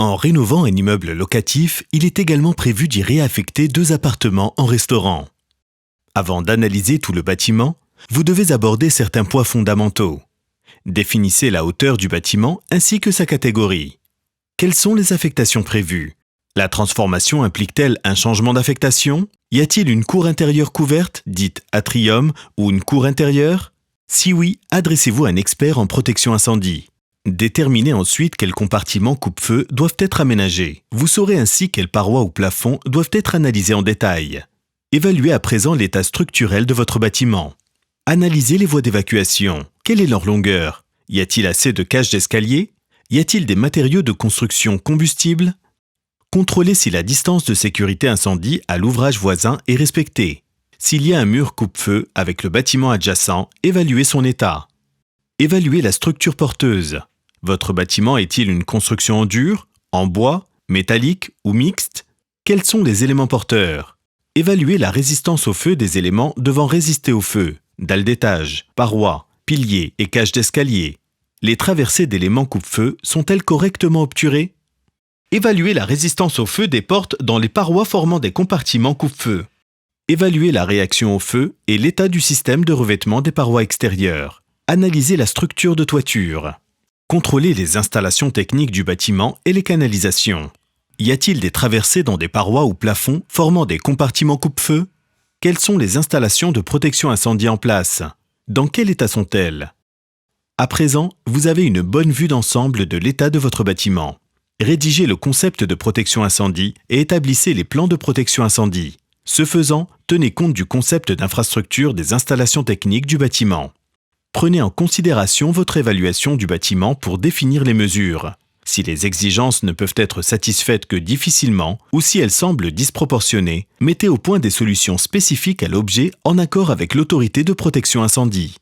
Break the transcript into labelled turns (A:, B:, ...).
A: En rénovant un immeuble locatif, il est également prévu d'y réaffecter 2 appartements en restaurant. Avant d'analyser tout le bâtiment, vous devez aborder certains points fondamentaux. Définissez la hauteur du bâtiment ainsi que sa catégorie. Quelles sont les affectations prévues? La transformation implique-t-elle un changement d'affectation? Y a-t-il une cour intérieure couverte, dite atrium, ou une cour intérieure? Si oui, adressez-vous à un expert en protection incendie. Déterminez ensuite quels compartiments coupe-feu doivent être aménagés. Vous saurez ainsi quelles parois ou plafonds doivent être analysés en détail. Évaluez à présent l'état structurel de votre bâtiment. Analysez les voies d'évacuation. Quelle est leur longueur? Y a-t-il assez de cages d'escalier? Y a-t-il des matériaux de construction combustibles? Contrôlez si la distance de sécurité incendie à l'ouvrage voisin est respectée. S'il y a un mur coupe-feu avec le bâtiment adjacent, évaluez son état. Évaluez la structure porteuse. Votre bâtiment est-il une construction en dur, en bois, métallique ou mixte? Quels sont les éléments porteurs? Évaluez la résistance au feu des éléments devant résister au feu, dalles d'étage, parois, piliers et cages d'escalier. Les traversées d'éléments coupe-feu sont-elles correctement obturées? Évaluez la résistance au feu des portes dans les parois formant des compartiments coupe-feu. Évaluez la réaction au feu et l'état du système de revêtement des parois extérieures. Analysez la structure de toiture. Contrôlez les installations techniques du bâtiment et les canalisations. Y a-t-il des traversées dans des parois ou plafonds formant des compartiments coupe-feu? Quelles sont les installations de protection incendie en place? Dans quel état sont-elles? À présent, vous avez une bonne vue d'ensemble de l'état de votre bâtiment. Rédigez le concept de protection incendie et établissez les plans de protection incendie. Ce faisant, tenez compte du concept d'infrastructure des installations techniques du bâtiment. Prenez en considération votre évaluation du bâtiment pour définir les mesures. Si les exigences ne peuvent être satisfaites que difficilement ou si elles semblent disproportionnées, mettez au point des solutions spécifiques à l'objet en accord avec l'autorité de protection incendie.